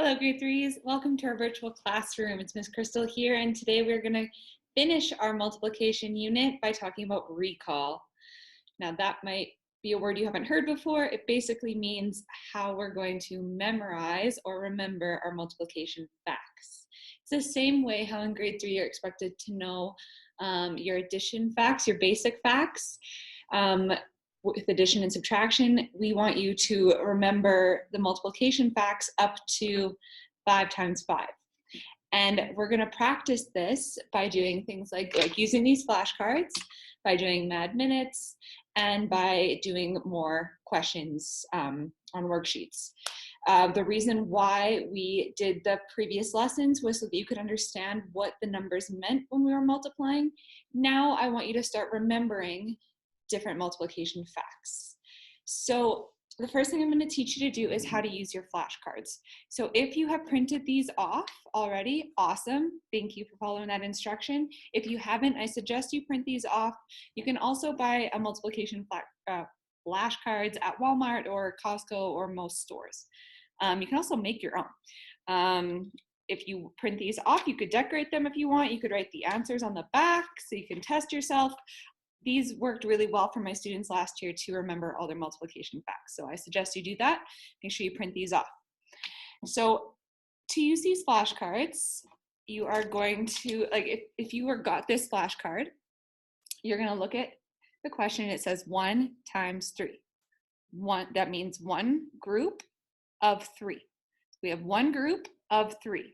Hello, grade threes. Welcome to our virtual classroom. It's Miss Crystal here, and today we're going to finish our multiplication unit by talking about recall. Now, that might be a word you haven't heard before. It basically means how we're going to memorize or remember our multiplication facts. It's the same way how in grade 3 you're expected to know your addition facts, your basic facts. With addition and subtraction, we want you to remember the multiplication facts up to 5 times 5. And we're going to practice this by doing things like using these flashcards, by doing mad minutes, and by doing more questions on worksheets. The reason why we did the previous lessons was so that you could understand what the numbers meant when we were multiplying. Now I want you to start remembering different multiplication facts. So the first thing I'm going to teach you to do is how to use your flashcards. So if you have printed these off already, awesome. Thank you for following that instruction. If you haven't, I suggest you print these off. You can also buy a multiplication flashcards at Walmart or Costco or most stores. You can also make your own. If you print these off, you could decorate them if you want. You could write the answers on the back so you can test yourself. These worked really well for my students last year to remember all their multiplication facts. So I suggest you do that. Make sure you print these off. So to use these flashcards, you are going to, if you got this flashcard, you're going to look at the question. It says 1 times 3. That means one group of 3. We have one group of 3.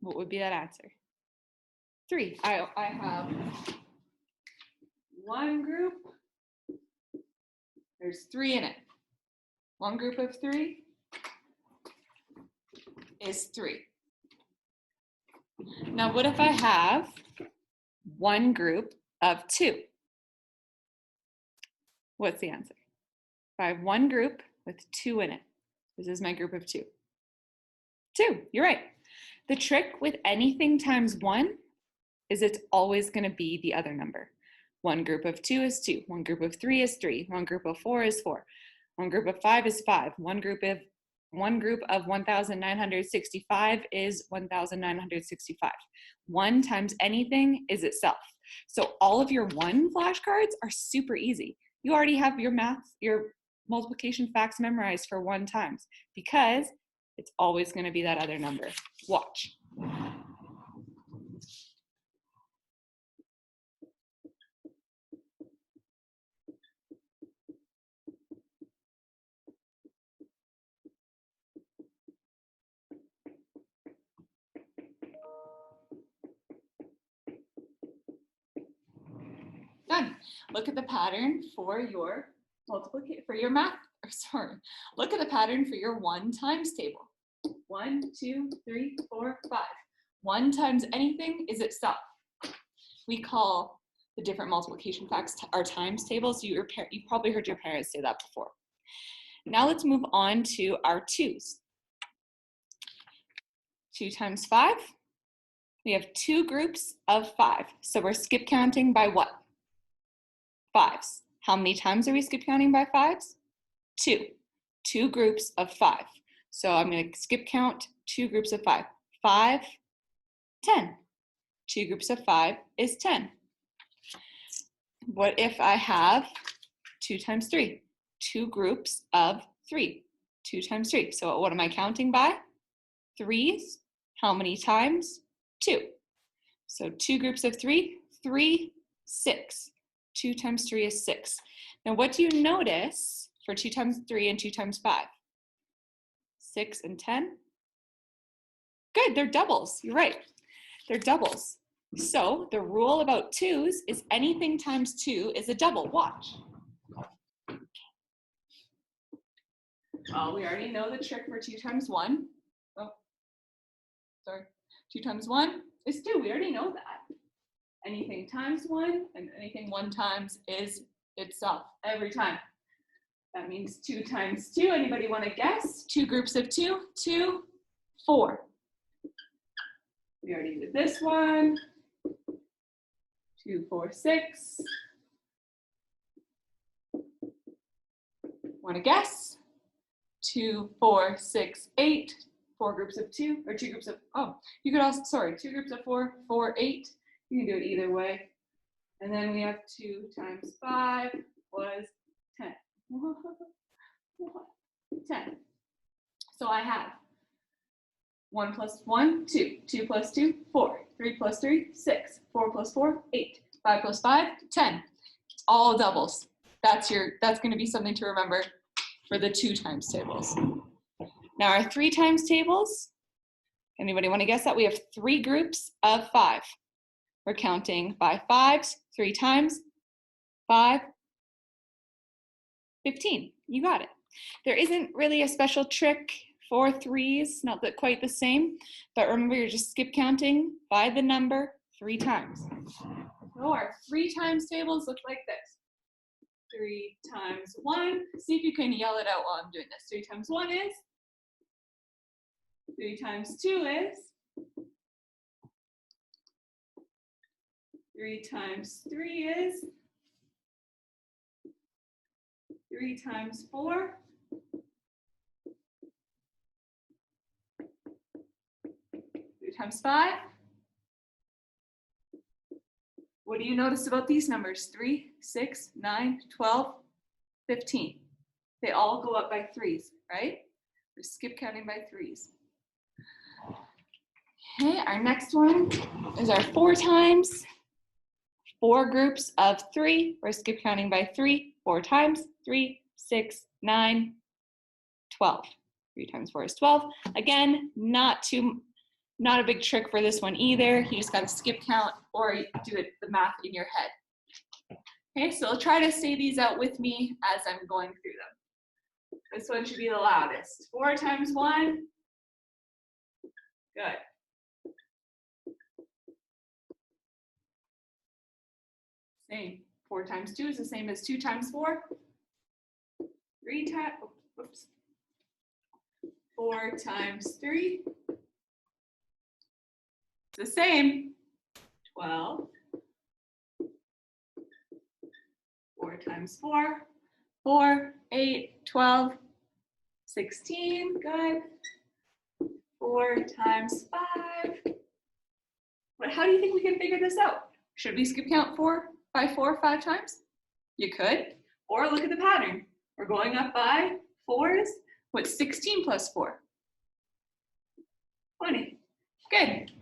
What would be that answer? 3. I have one group, there's 3 in it. One group of 3 is 3. Now, what if I have one group of 2? What's the answer? If I have one group with 2 in it, this is my group of 2. 2, you're right. The trick with anything times 1 is it's always going to be the other number. One group of 2 is 2. One group of 3 is 3. One group of 4 is 4. One group of 5 is 5. One group of 1,965 is 1,965. 1 times anything is itself. So all of your 1 flashcards are super easy. You already have your multiplication facts memorized for 1 times because it's always going to be that other number. Watch. Done. Look at the pattern for your math. Look at the pattern for your 1 times table. 1, 2, 3, 4, 5. 1 times anything is itself. We call the different multiplication facts our times tables. You probably heard your parents say that before. Now let's move on to our 2's. 2 times 5. We have 2 groups of 5. So we're skip counting by what? 5's. How many times are we skip counting by 5's? 2. 2 groups of 5. So I'm going to skip count 2 groups of 5. 5, 10. 2 groups of 5 is 10. What if I have 2 times 3? 2 groups of 3. 2 times 3. So what am I counting by? 3's. How many times? 2. So 2 groups of 3, 3, 6. 2 times 3 is 6. Now what do you notice for 2 times 3 and 2 times 5? 6 and 10? Good, they're doubles. You're right. They're doubles. So the rule about 2's is anything times 2 is a double. Watch. Well, we already know the trick for 2 times 1. Oh, sorry. 2 times 1 is 2. We already know that. Anything times 1 and anything 1 times is itself every time. That means 2 times 2. Anybody want to guess? 2 groups of 2. 2, 4. We already did this one. 2, 4, 6. Want to guess? 2, 4, 6, 8. 4 groups of 2, or 2 groups of, oh, you could also, sorry, 2 groups of 4, 4, 8. You can do it either way. And then we have 2 times 5 was 10. 10. So I have 1 plus 1, 2. 2 plus 2, 4. 3 plus 3, 6. 4 plus 4, 8. 5 plus 5, 10. It's all doubles. That's going to be something to remember for the 2 times tables. Now our 3 times tables, anybody want to guess that? We have 3 groups of 5. We're counting by 5s, 3 times, 5, 15. You got it. There isn't really a special trick for 3s, not that quite the same, but remember you're just skip counting by the number 3 times. So our 3 times tables look like this. 3 times 1. See if you can yell it out while I'm doing this. 3 times 1 is. 3 times 2 is. 3 times 3 is. 3 times 4. 3 times 5. What do you notice about these numbers? 3, 6, 9, 12, 15. They all go up by 3s, right? We're skip counting by 3s. Okay, our next one is our 4 times. 4 groups of 3. We're skip counting by 3. 4 times 3, 6, 9, 12. 3 times 4 is 12. Again, not a big trick for this one either. You just got to skip count or do the math in your head. Okay, so try to say these out with me as I'm going through them. This one should be the loudest. 4 times 1. Good. Same. 4 times 2 is the same as 2 times 4. 3 times, whoops. 4 times 3. It's the same. 12. 4 times 4. 4, 8, 12, 16. Good. 4 times 5. But how do you think we can figure this out? Should we skip count 4 by 4 5 times? You could. Or look at the pattern. We're going up by 4s. What's 16 plus 4? 20. Good.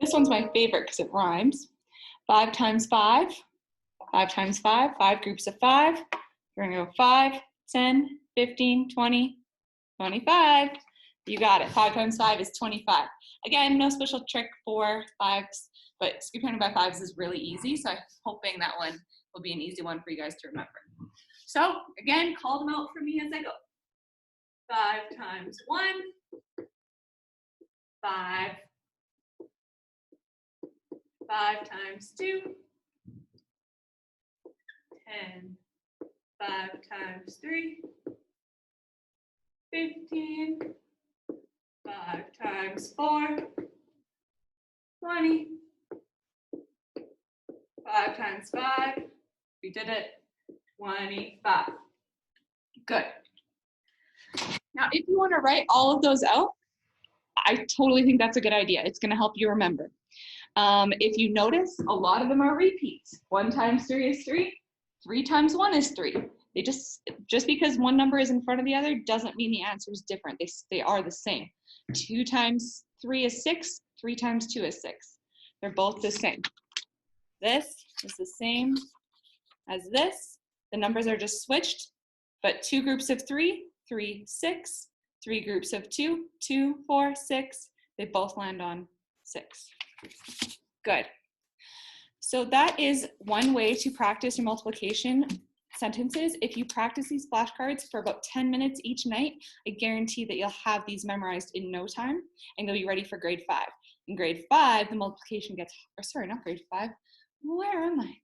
This one's my favorite because it rhymes. 5 times 5. 5 times 5. 5 groups of 5. We're going to go 5, 10, 15, 20, 25. You got it. 5 times 5 is 25. Again, no special trick for 5s, but skip counting by 5s is really easy. So I'm hoping that one will be an easy one for you guys to remember. So again, call them out for me as I go. 5 times 1. 5. 5 times 2. 10. 5 times 3. 15. 5 times 4. 20. 5 times 5. We did it. 25. Good. Now, if you want to write all of those out, I totally think that's a good idea. It's going to help you remember. If you notice, a lot of them are repeats. 1 times 3 is 3. 3 times 1 is 3. They just because one number is in front of the other doesn't mean the answer is different. They are the same. 2 times 3 is 6. 3 times 2 is 6. They're both the same. This is the same as this. The numbers are just switched, but 2 groups of 3, 3, 6. 3 groups of 2, 2, 4, 6. They both land on 6. Good. So that is one way to practice your multiplication sentences. If you practice these flashcards for about 10 minutes each night, I guarantee that you'll have these memorized in no time and you'll be ready for grade 5. In grade 5, the multiplication gets, or sorry, not grade 5. Where am I?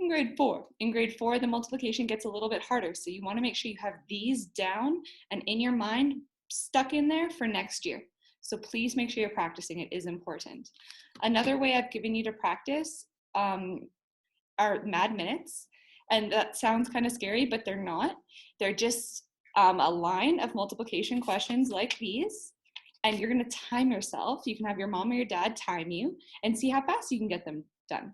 In grade 4. In grade 4, the multiplication gets a little bit harder. So you want to make sure you have these down and in your mind stuck in there for next year. So please make sure you're practicing. It is important. Another way I've given you to practice are mad minutes. And that sounds kind of scary, but they're not. They're just a line of multiplication questions like these, and you're going to time yourself. You can have your mom or your dad time you and see how fast you can get them done.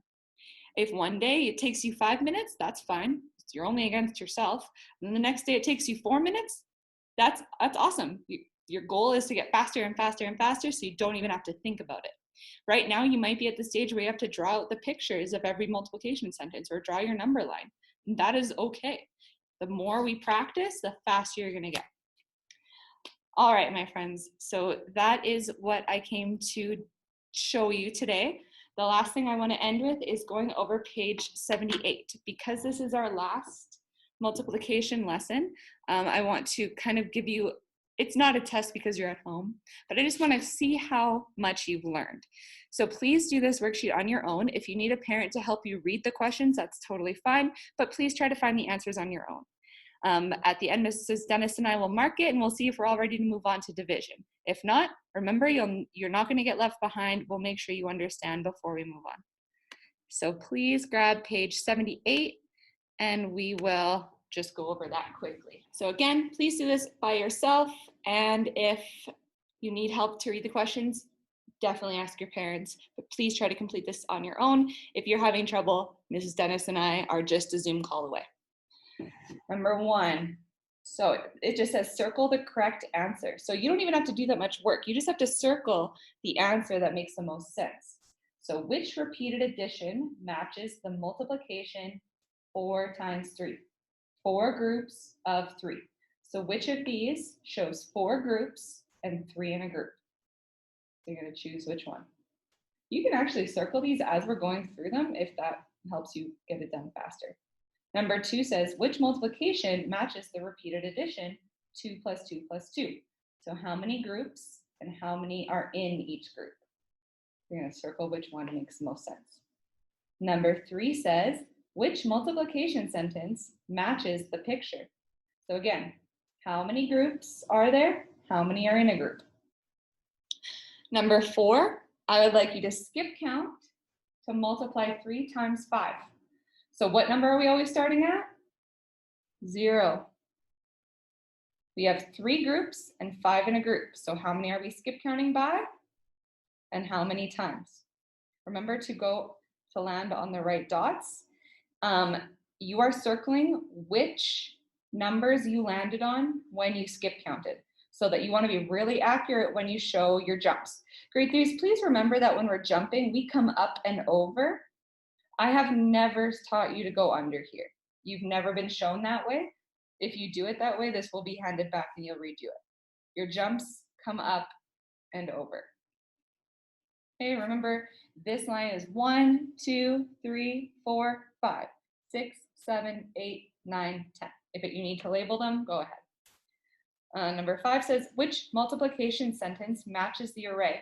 If one day it takes you 5 minutes, that's fine. You're only against yourself. And then the next day it takes you 4 minutes, that's awesome. Your goal is to get faster and faster and faster, so you don't even have to think about it. Right now, you might be at the stage where you have to draw out the pictures of every multiplication sentence or draw your number line. And that is okay. The more we practice, the faster you're going to get. All right, my friends. So that is what I came to show you today. The last thing I want to end with is going over page 78. Because this is our last multiplication lesson, I want to kind of give you, it's not a test because you're at home, but I just want to see how much you've learned. So please do this worksheet on your own. If you need a parent to help you read the questions, that's totally fine, but please try to find the answers on your own. At the end, Mrs. Dennis and I will mark it, and we'll see if we're all ready to move on to division. If not, remember, you're not going to get left behind. We'll make sure you understand before we move on. So please grab page 78, and we will just go over that quickly. So again, please do this by yourself, and if you need help to read the questions, definitely ask your parents, but please try to complete this on your own. If you're having trouble, Mrs. Dennis and I are just a Zoom call away. Number 1, so it just says circle the correct answer. So you don't even have to do that much work. You just have to circle the answer that makes the most sense. So which repeated addition matches the multiplication 4 times 3? 4 groups of 3. So which of these shows 4 groups and 3 in a group? So you're going to choose which one. You can actually circle these as we're going through them if that helps you get it done faster. Number 2 says, which multiplication matches the repeated addition 2 plus 2 plus 2? So how many groups and how many are in each group? You're going to circle which one makes the most sense. Number 3 says, which multiplication sentence matches the picture? So again, how many groups are there? How many are in a group? Number 4, I would like you to skip count to multiply 3 times 5. So what number are we always starting at? 0. We have 3 groups and 5 in a group. So how many are we skip counting by? And how many times? Remember to go to land on the right dots. You are circling which numbers you landed on when you skip counted, so that you want to be really accurate when you show your jumps. Grade 3s, please remember that when we're jumping, we come up and over. I have never taught you to go under here. You've never been shown that way. If you do it that way, this will be handed back and you'll redo it. Your jumps come up and over. Okay, remember this line is 1, 2, 3, 4, 5, 6, 7, 8, 9, 10. If you need to label them, go ahead. Number 5 says, which multiplication sentence matches the array?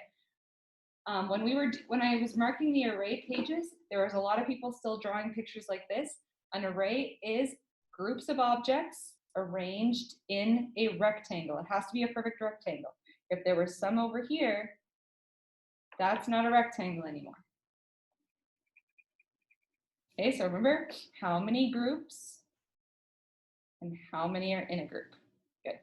When I was marking the array pages, there was a lot of people still drawing pictures like this. An array is groups of objects arranged in a rectangle. It has to be a perfect rectangle. If there was some over here, that's not a rectangle anymore. Okay, so remember how many groups and how many are in a group. Good.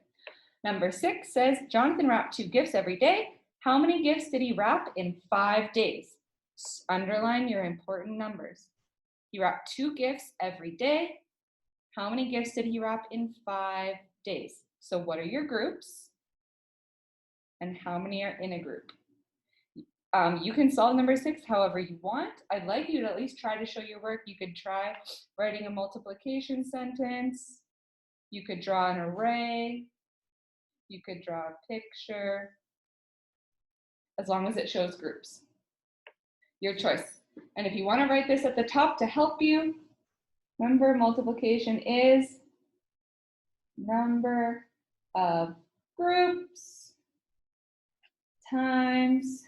Number 6 says, Jonathan wrapped 2 gifts every day. How many gifts did he wrap in 5 days? Underline your important numbers. He wrapped 2 gifts every day. How many gifts did he wrap in 5 days? So what are your groups? And how many are in a group? You can solve number 6 however you want. I'd like you to at least try to show your work. You could try writing a multiplication sentence. You could draw an array. You could draw a picture. As long as it shows groups. Your choice. And if you want to write this at the top to help you, remember multiplication is number of groups times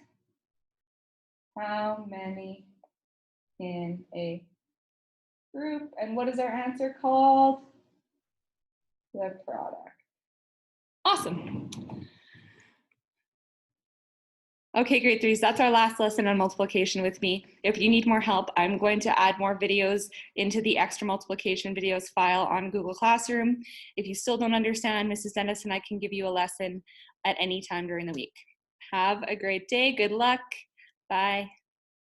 how many in a group. And what is our answer called? The product. Awesome. Okay, grade threes, that's our last lesson on multiplication with me. If you need more help, I'm going to add more videos into the extra multiplication videos file on Google Classroom. If you still don't understand, Mrs. Dennis and I can give you a lesson at any time during the week. Have a great day. Good luck. Bye.